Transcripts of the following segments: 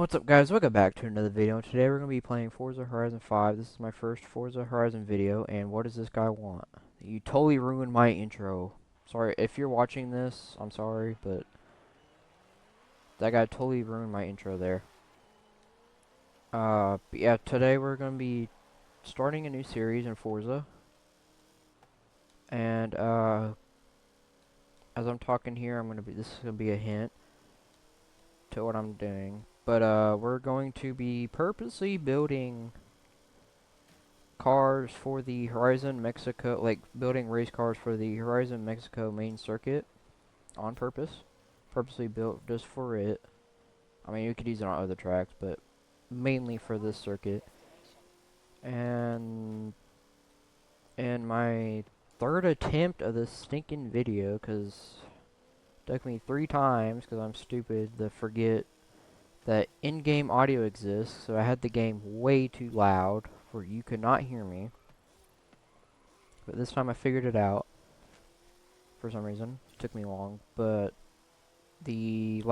What's up guys, welcome back to another video. Today we're going to be playing Forza Horizon 5. This is my first Forza Horizon video, and what does this guy want? You totally ruined my intro. Sorry, if you're watching this, I'm sorry, but that guy totally ruined my intro there. But yeah, today we're going to be starting a new series in Forza. And, as I'm talking here, this is going to be a hint to what I'm doing. But, we're going to be purposely building cars for the Horizon Mexico, like building race cars for the Horizon Mexico main circuit on purpose. Purposely built just for it. I mean, you could use it on other tracks, but mainly for this circuit. And in my third attempt of this stinking video, because it took me 3 times, because I'm stupid, to forget that in-game audio exists, so I had the game way too loud where you could not hear me. But this time I figured it out. For some reason. It took me long, but the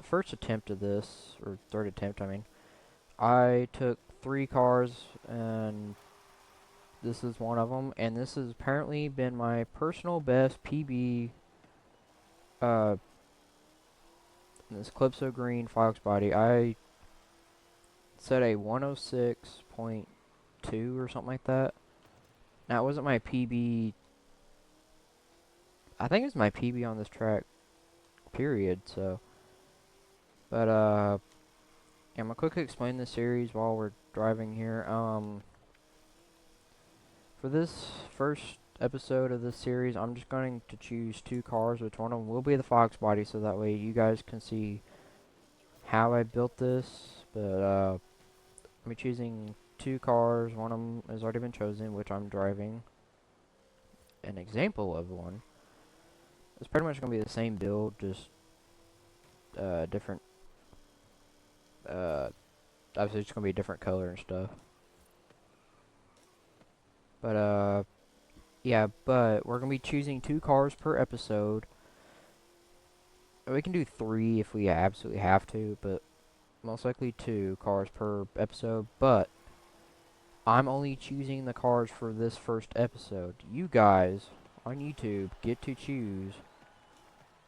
first attempt of this, or third attempt, I mean, I took 3 cars, and this is one of them, and this has apparently been my personal best PB, uh, this Calypso Green Fox body. I set a 106.2 or something like that. Now, it wasn't my PB, I think it's my PB on this track, period, so, but, yeah, I'm gonna quickly explain the series while we're driving here. For this first episode of this series, I'm just going to choose 2 cars, which one of them will be the Fox body, so that way you guys can see how I built this. But I'm choosing 2 cars. One of them has already been chosen, which I'm driving. An example of one. It's pretty much gonna be the same build, just different. Obviously, it's gonna be a different color and stuff. But yeah, but we're gonna be choosing 2 cars per episode. We can do 3 if we absolutely have to, but most likely 2 cars per episode. But I'm only choosing the cars for this first episode. You guys on YouTube get to choose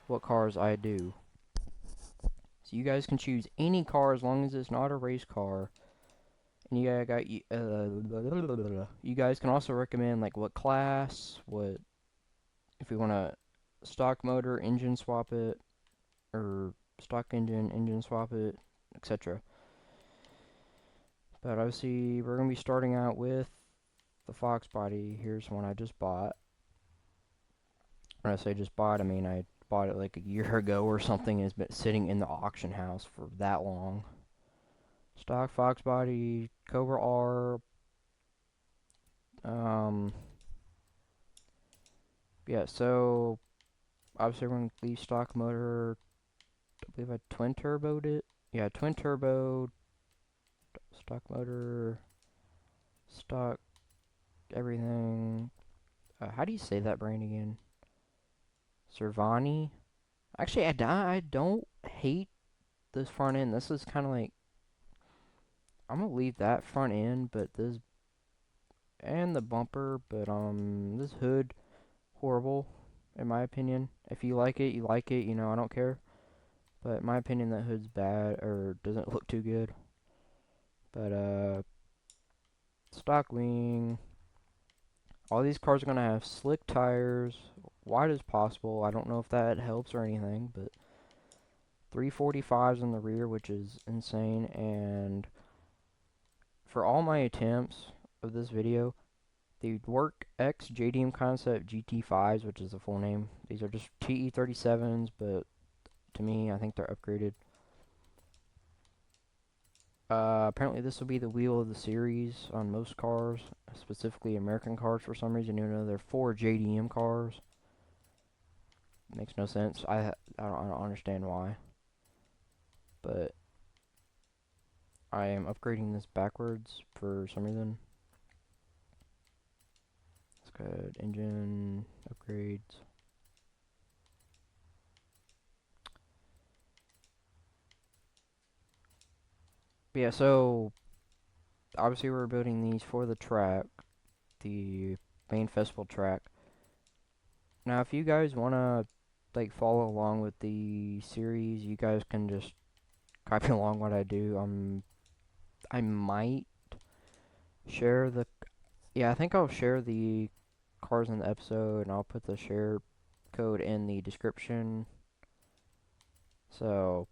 what cars I do. So you guys can choose any car as long as it's not a race car. And you guys can also recommend like what class, what if we want to stock motor, engine swap it, or stock engine swap it, etc. But obviously, we're going to be starting out with the Fox body. Here's one I just bought. When I say just bought, I mean I bought it like a year ago or something, and it's been sitting in the auction house for that long. Stock Fox body, Cobra R. Yeah, so obviously we're going to leave stock motor. I believe I twin turboed it. Yeah, twin turbo, stock motor, stock everything. How do you say that brand again? Cervani. Actually, I don't hate this front end. This is kind of like, I'm gonna leave that front end, but this and the bumper, but this hood horrible in my opinion. If you like it, you like it. You know, I don't care. But in my opinion, that hood's bad or doesn't look too good. But stock wing. All these cars are gonna have slick tires, wide as possible. I don't know if that helps or anything, but 345s in the rear, which is insane. And for all my attempts of this video, the Work X JDM Concept GT5s, which is the full name. These are just TE37s, but to me, I think they're upgraded. Apparently this will be the wheel of the series on most cars, specifically American cars for some reason, even though they're 4 JDM cars. Makes no sense. I don't understand why. But I am upgrading this backwards for some reason. Let's go ahead, engine upgrades. Yeah, so obviously we're building these for the track, the main festival track. Now, if you guys wanna like follow along with the series, you guys can just copy along what I do. I might share the yeah, I think I'll share the cars in the episode, and I'll put the share code in the description. So,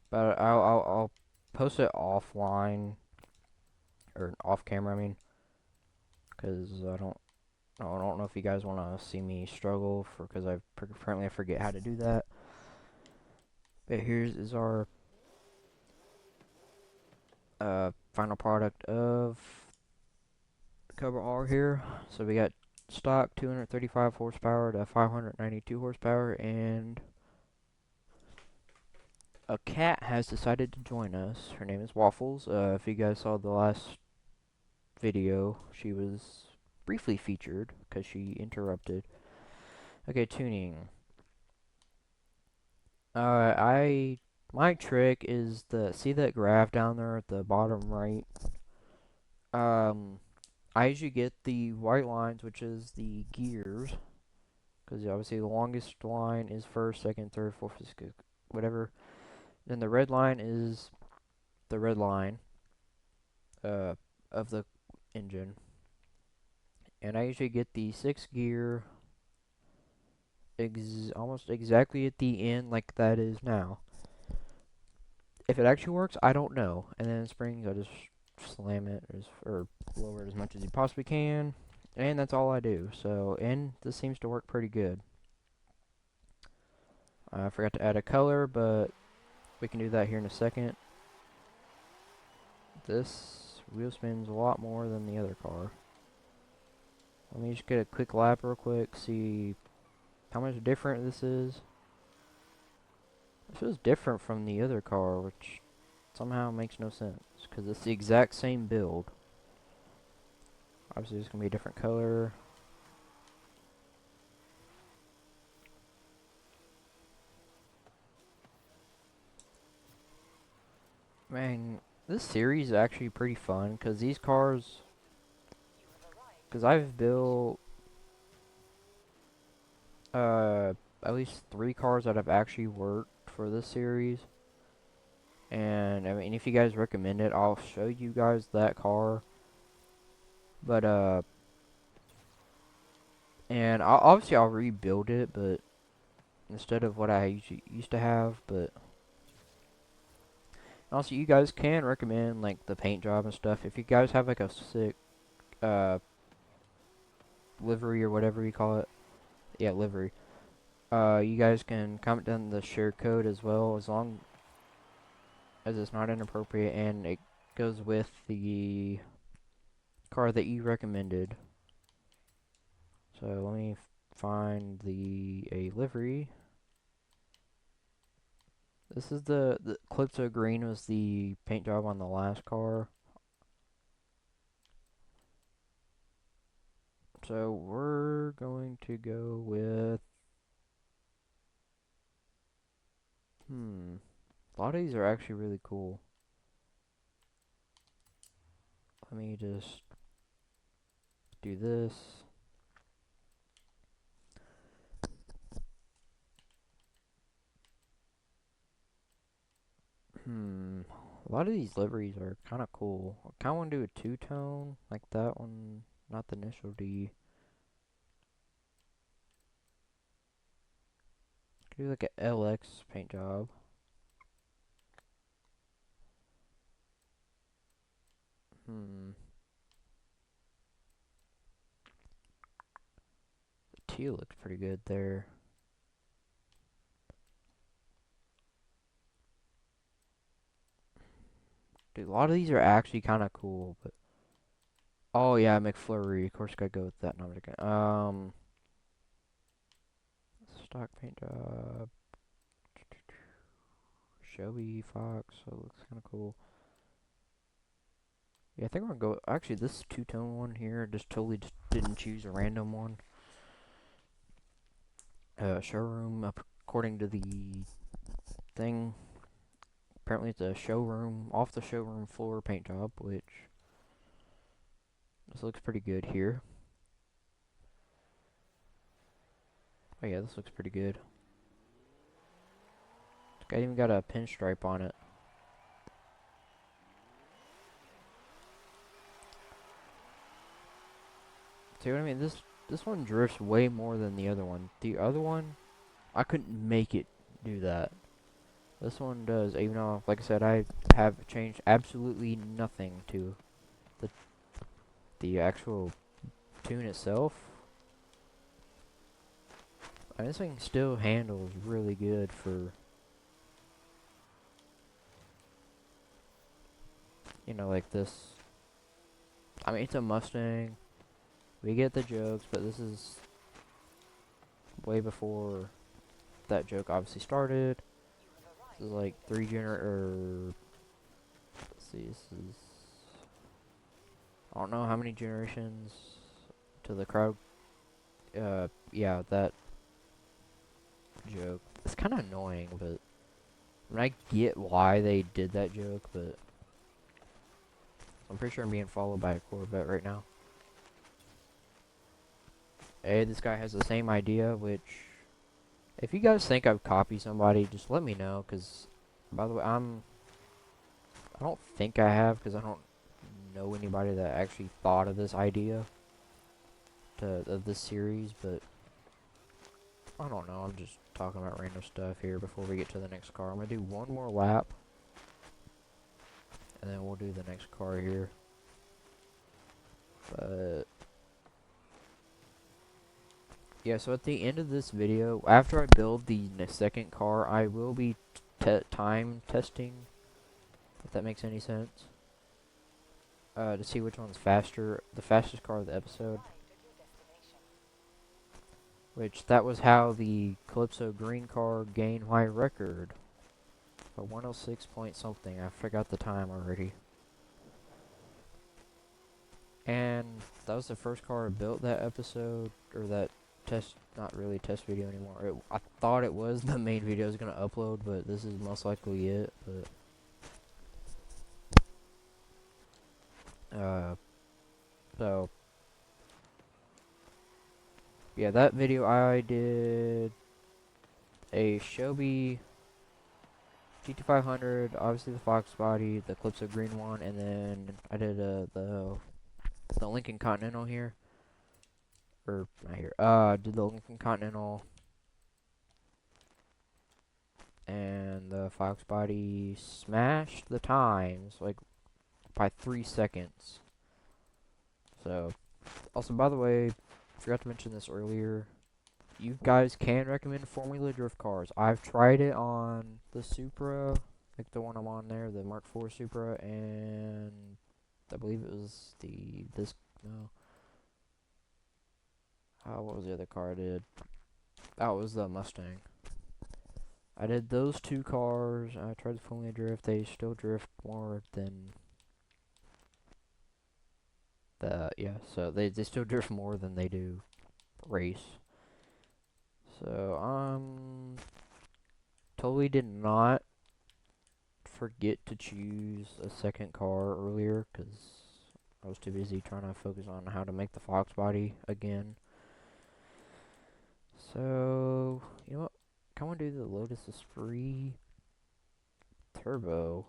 but I'll post it offline or off camera. I mean, because I don't know if you guys want to see me struggle for because apparently I forget how to do that. But here's is our final product of Cobra R here. So we got stock 235 horsepower to 592 horsepower, and a cat has decided to join us. Her name is Waffles. If you guys saw the last video, she was briefly featured because she interrupted. Okay, tuning. I my trick is the see that graph down there at the bottom right. Um, I usually get the white lines, which is the gears, because obviously the longest line is first, second, third, fourth, fifth, whatever. Then the red line is the red line uh, of the engine, and I usually get the sixth gear almost exactly at the end, like that is now. If it actually works, I don't know. And then in springs, I just slam it or lower it as much as you possibly can, and that's all I do. So, and this seems to work pretty good. I forgot to add a color, but we can do that here in a second. This wheel spins a lot more than the other car. Let me just get a quick lap real quick, see how much different this is. It feels different from the other car, which somehow makes no sense, because it's the exact same build. Obviously, it's going to be a different color. Man, this series is actually pretty fun, because these cars, because I've built uh, at least 3 cars that have actually worked for this series. And I mean, if you guys recommend it, I'll show you guys that car. But and obviously I'll rebuild it, but instead of what I used to have. But also, you guys can recommend like the paint job and stuff. If you guys have like a sick uh livery or whatever you call it, yeah, livery. You guys can comment down the share code as well, as long as it's not inappropriate and it goes with the car that you recommended. So let me find a livery. This is the Calypso Green was the paint job on the last car. So we're going to go with a lot of these are actually really cool. Let me just do this. A lot of these liveries are kind of cool. I kind of want to do a two-tone, like that one, not the initial D. Do like a LX paint job. Hmm. The teal looks pretty good there. Dude, a lot of these are actually kind of cool, but oh yeah, McFlurry. Of course, gotta go with that. No, I'm just kidding. Stock paint job. Shelby Fox. So it looks kind of cool. Yeah, I think we're gonna go. Actually, this two-tone one here, just totally just didn't choose a random one. Showroom, according to the thing, apparently it's a showroom, off the showroom floor paint job, which this looks pretty good here. Oh yeah, this looks pretty good. This guy even got a pinstripe on it. See what I mean? This one drifts way more than the other one. The other one, I couldn't make it do that. This one does, even though, like I said, I have changed absolutely nothing to the actual tune itself. I mean, this thing still handles really good for, you know, like this. I mean, it's a Mustang. We get the jokes, but this is way before that joke obviously started. This is like let's see, this is, I don't know how many generations to the crowd. Yeah, that joke. It's kind of annoying, but I mean, I get why they did that joke, but I'm pretty sure I'm being followed by a Corvette right now. Hey, this guy has the same idea, which, if you guys think I've copied somebody, just let me know, because, by the way, I don't think I have, because I don't know anybody that actually thought of this idea of this series, but I don't know, I'm just talking about random stuff here before we get to the next car. I'm going to do one more lap, and then we'll do the next car here. But yeah, so at the end of this video, after I build the second car, I will be time testing, if that makes any sense, to see which one's faster, the fastest car of the episode. Which, that was how the Calypso green car gained my record. A 106 point something, I forgot the time already. And that was the first car I built that episode, or that test, not really test video anymore. I thought it was the main video I was going to upload, but this is most likely it, but, so, yeah, that video I did a Shelby GT500, obviously the Fox body, the Calypso green one, and then I did the Lincoln Continental here, or not here. Did the Lincoln Continental and the Fox body, smashed the times like by 3 seconds. So, also, by the way, forgot to mention this earlier. You guys can recommend Formula Drift cars. I've tried it on the Supra, like the one I'm on there, the Mark IV Supra, and I believe it was what was the other car I did? That was the Mustang. I did those two cars. I tried the Formula Drift. They still drift more than so they still drift more than they do race. So, totally did not forget to choose a second car earlier, because I was too busy trying to focus on how to make the Fox body again. So, you know what? I want to do the Lotus Esprit Turbo.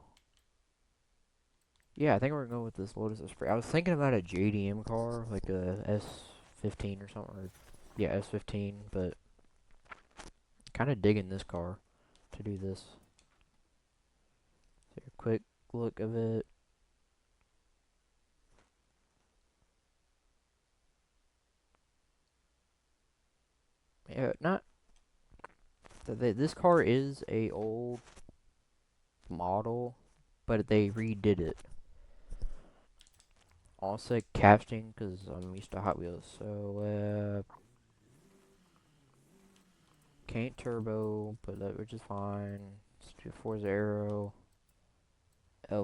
Yeah, I think we're going to go with this Lotus Esprit. I was thinking about a JDM car, like a S15 or something. Or, yeah, S15, but kind of digging this car to do this. So, a quick look of it. Yeah, not... This car is a old model, but they redid it. I'll say casting because I'm used to Hot Wheels. So, can't turbo, but which is fine. Let's do Forza Aero.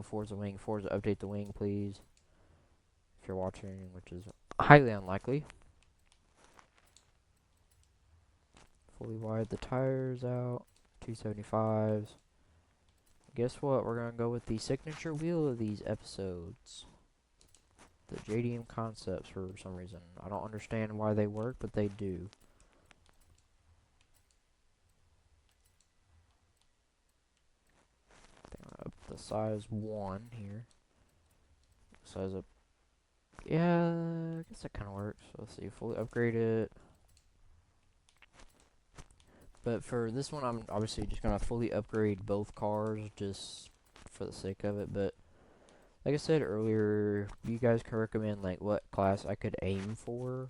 Forza Wing. Forza update the wing, please. If you're watching, which is highly unlikely. Fully wide the tires out. 275s. guess what? We're gonna go with the signature wheel of these episodes. The JDM concepts for some reason. I don't understand why they work, but they do. Up the size 1 here. Size up. Yeah, I guess that kind of works. So let's see, fully upgrade it. But for this one, I'm obviously just gonna fully upgrade both cars just for the sake of it. But like I said earlier, you guys can recommend like what class I could aim for.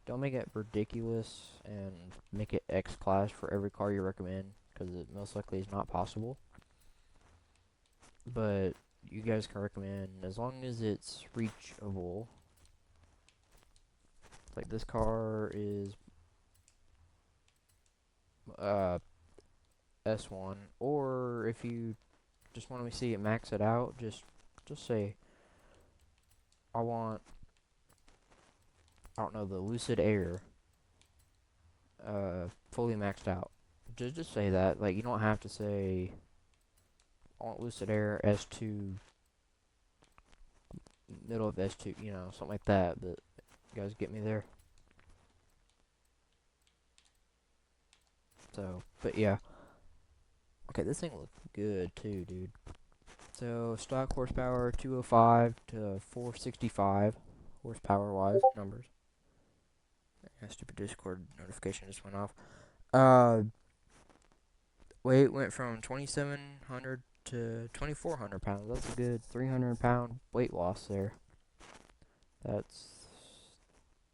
Don't make it ridiculous and make it X class for every car you recommend, because it most likely is not possible. But you guys can recommend as long as it's reachable. Like this car is S1, or if you just want to see it max it out, just say I want, I don't know, the Lucid Air fully maxed out. Just say that. Like, you don't have to say I want Lucid Air S2, middle of S2, you know, something like that. But you guys get me there. So, but yeah. Okay, this thing looks good too, dude. So, stock horsepower 205 to 465 horsepower wise numbers. That stupid Discord notification just went off. Weight went from 2,700 to 2,400 pounds. That's a good 300-pound weight loss there. That's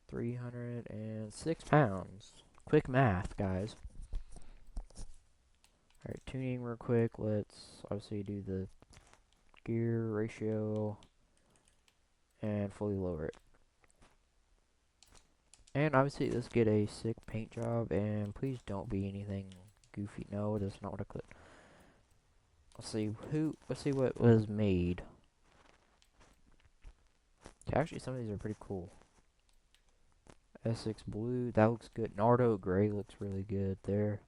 306 pounds. Quick math, guys. Alright, tuning real quick. Let's obviously do the gear ratio and fully lower it. And obviously, let's get a sick paint job. And please don't be anything goofy. No, that's not what I clicked. Let's see what was made. Actually, some of these are pretty cool. Essex blue, that looks good. Nardo gray looks really good there.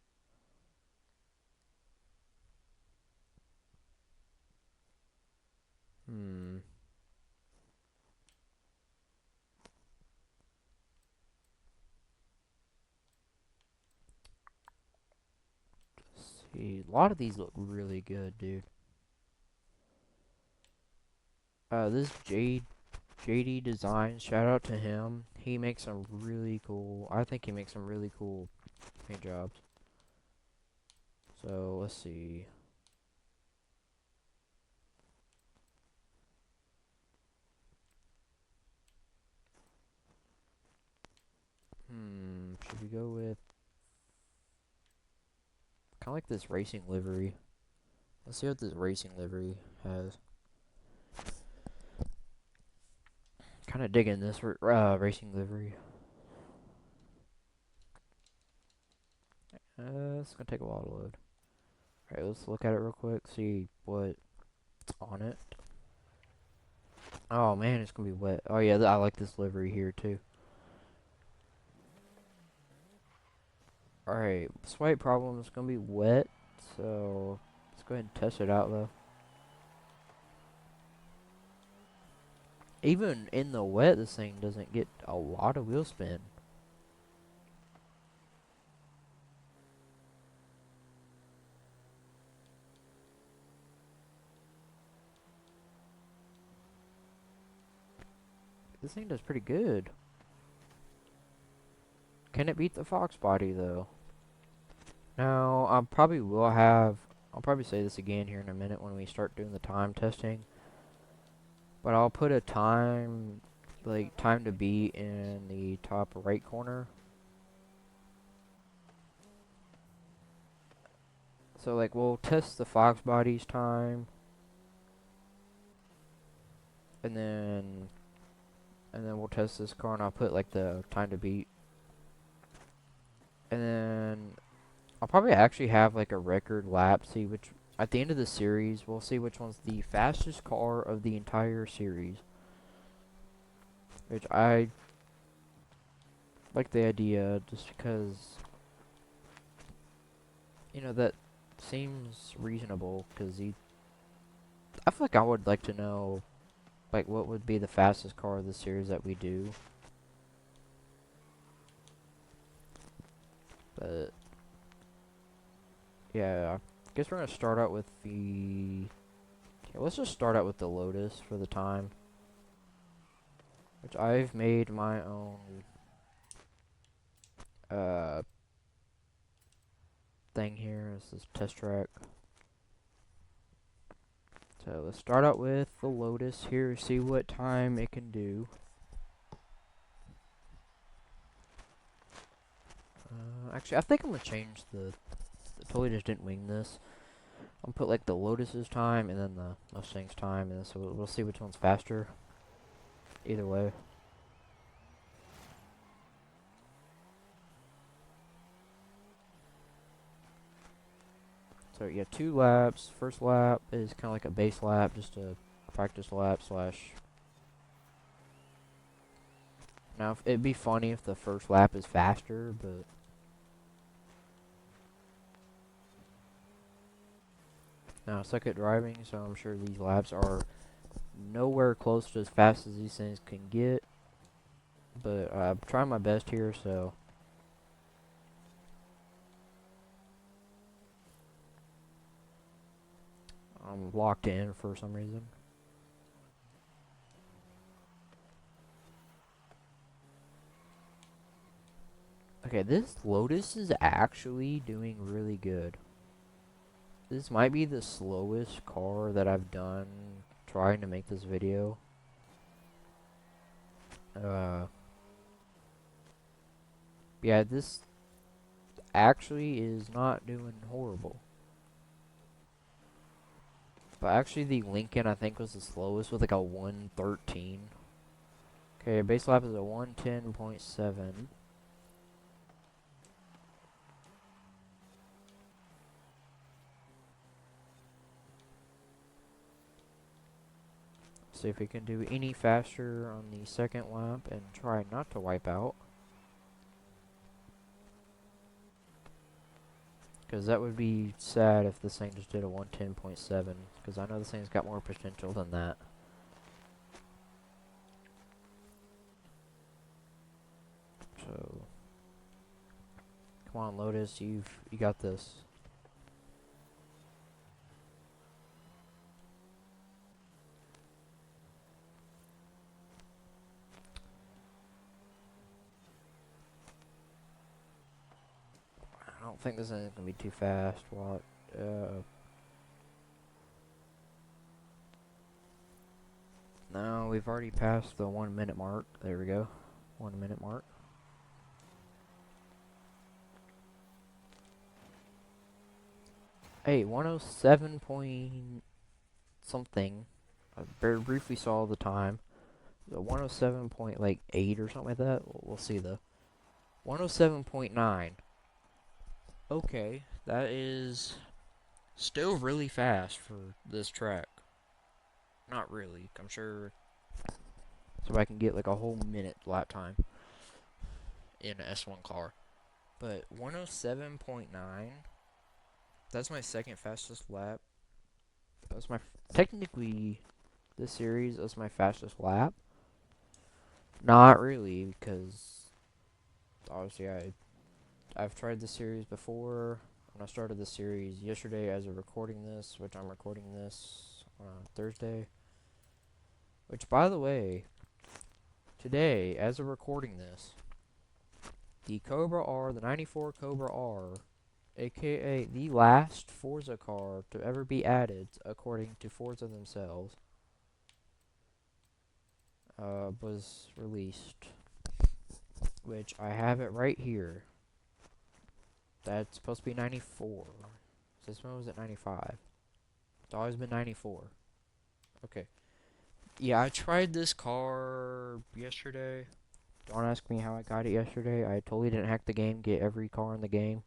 Let's see, a lot of these look really good, dude. This JD Designs, shout out to him. He makes some really cool, I think he makes some really cool paint jobs. So, let's see. Should we go with kind of like this racing livery? Let's see what this racing livery has. Kind of digging this racing livery. It's gonna take a while to load. Alright, let's look at it real quick, see what's on it. Oh man, it's gonna be wet. Oh yeah, I like this livery here too. Alright, slight problem, it's gonna be wet, so let's go ahead and test it out though. Even in the wet, this thing doesn't get a lot of wheel spin. This thing does pretty good. Can it beat the Fox body though? Now, I'll probably say this again here in a minute when we start doing the time testing. But I'll put a time, like time to beat in the top right corner. So like we'll test the Fox body's time. And then we'll test this car and I'll put like the time to beat. And then I'll probably actually have like a record lap, see which at the end of the series we'll see which one's the fastest car of the entire series. Which I like the idea just because you know that seems reasonable, because I feel like I would like to know, like, what would be the fastest car of the series that we do. But, yeah, I guess we're going to start out with the... Yeah, let's just start out with the Lotus for the time. Which I've made my own, uh, thing here. This is test track. So let's start out with the Lotus here, see what time it can do. Actually, I think I'm gonna change I totally just didn't wing this. I'm gonna put like the Lotus's time and then the Mustang's time, and so we'll see which one's faster. Either way. So yeah, 2 laps. First lap is kind of like a base lap, just a practice lap slash. Now it'd be funny if the first lap is faster, but now I suck at driving, so I'm sure these laps are nowhere close to as fast as these things can get. But I'm trying my best here, so I'm locked in for some reason. Okay, this Lotus is actually doing really good. This might be the slowest car that I've done trying to make this video. Uh, yeah, this actually is not doing horrible. But actually the Lincoln I think was the slowest with like a 113. Okay, base lap is a 110.7. See if we can do any faster on the second lap and try not to wipe out. Because that would be sad if this thing just did a 110.7. Because I know this thing's got more potential than that. So, come on, Lotus, you got this. I don't think this thing's gonna be too fast. What? No, we've already passed the 1 minute mark. There we go. 1 minute mark. Hey, 107 point something. I very briefly saw the time. The 107 point like 8 or something like that. We'll see though. 107.9. Okay, that is still really fast for this track. Not really. I'm sure. So I can get like a whole minute lap time in an S1 car. But 107.9. That's my second fastest lap. That's my technically this series is my fastest lap. Not really, because obviously I've tried this series before. When I started this series yesterday as of recording this, which I'm recording this on Thursday. Which, by the way, today, as of recording this, the Cobra R, the 94 Cobra R, aka the last Forza car to ever be added, according to Forza themselves, was released. Which I have it right here. That's supposed to be 94. This one was at 95. It's always been 94. Okay. Yeah, I tried this car yesterday. Don't ask me how I got it yesterday. I totally didn't hack the game, get every car in the game.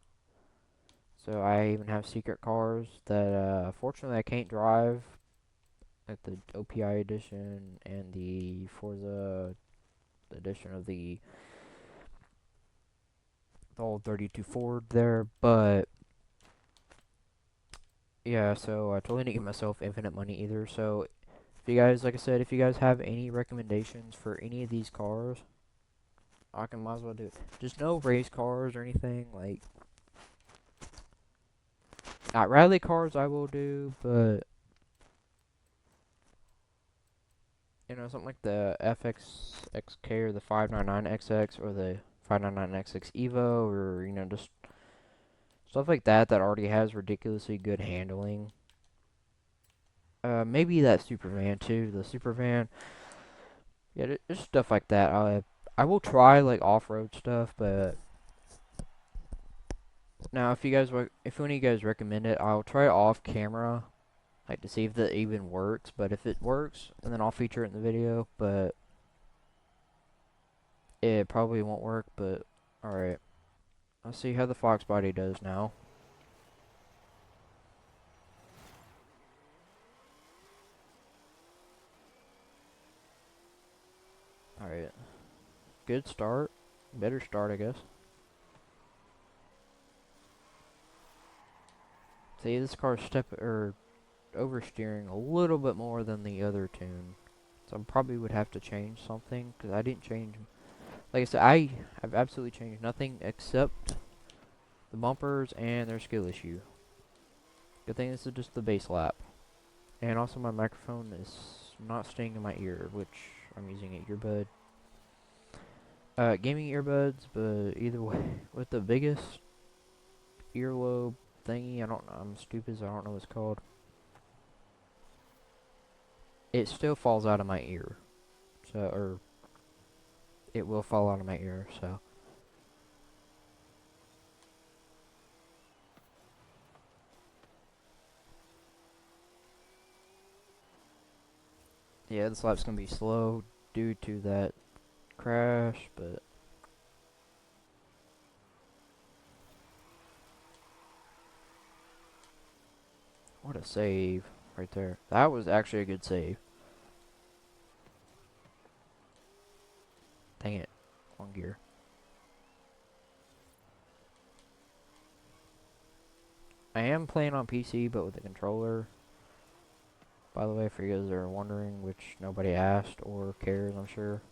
So I even have secret cars that, fortunately, I can't drive. Like the OPI edition and the Forza edition of the old 32 Ford there. But Yeah, so I totally didn't give myself infinite money either. So if you guys, like I said, if you guys have any recommendations for any of these cars, I can might as well do it. Just no race cars or anything like rally cars. I will do, but something like the FXXK or the 599XX or the 599XX Evo or just stuff like that that already has ridiculously good handling. Maybe that Supervan too. The Supervan, yeah, just stuff like that. I will try like off-road stuff, but now if one of you guys recommend it, I'll try it off camera, like to see if that even works. But if it works, and then I'll feature it in the video. But it probably won't work. But all right, I'll see how the Fox body does now. All right, good start, better start, I guess. See, this car's oversteering a little bit more than the other tune. So I probably would have to change something, because I didn't change. Like I said, I have absolutely changed nothing except the bumpers and their skill issue. Good thing this is just the base lap. And also my microphone is not staying in my ear, which I'm using an earbud. Gaming earbuds, but either way, with the biggest earlobe thingy, I'm stupid, so I don't know what it's called. It still falls out of my ear. Or it will fall out of my ear, so. Yeah, this lap's gonna be slow due to that crash, but what a save right there. That was actually a good save. Dang it. One gear. I am playing on PC, but with a controller. By the way, for you guys that are wondering, which nobody asked or cares, I'm sure.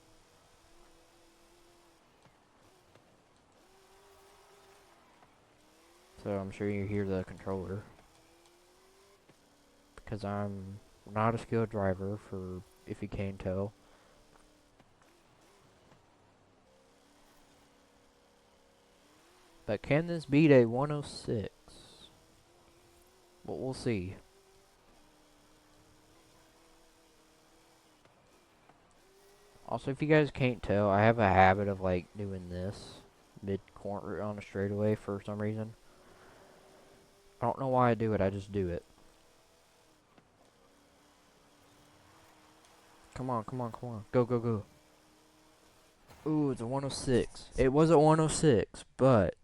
So I'm sure you hear the controller. Because I'm not a skilled driver, for if you can't tell. But can this beat a 106? Well, we'll see. Also, if you guys can't tell, I have a habit of like doing this mid-corner on a straightaway for some reason. I don't know why I do it, I just do it. Come on, come on, come on. Go, go, go. Ooh, it's a 106. It was a 106, but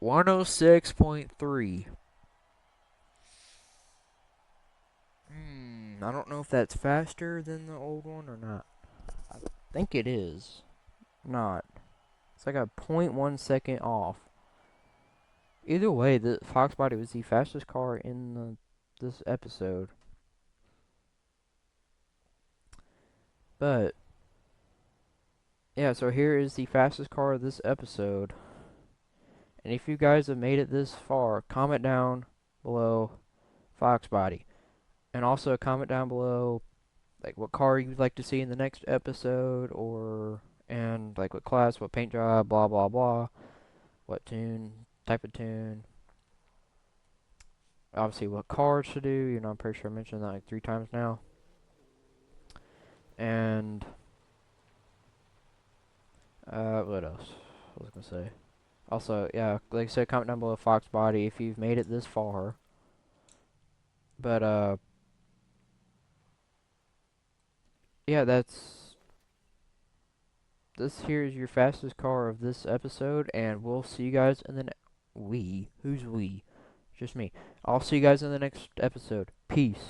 106.3. I don't know if that's faster than the old one or not. I think it is. Not. It's like a 0.1 second off. Either way, the Fox body was the fastest car in this episode. But yeah, so here is the fastest car of this episode. And if you guys have made it this far, comment down below Fox body. And also comment down below like what car you'd like to see in the next episode, and like what class, what paint job, blah blah blah, what tune, type of tune. Obviously what cars to do, I'm pretty sure I mentioned that like 3 times now. And what else was I gonna say? Also, yeah, like I said, comment down below Fox body if you've made it this far. But yeah, this here is your fastest car of this episode, and we'll see you guys in the who's we? Just me. I'll see you guys in the next episode. Peace.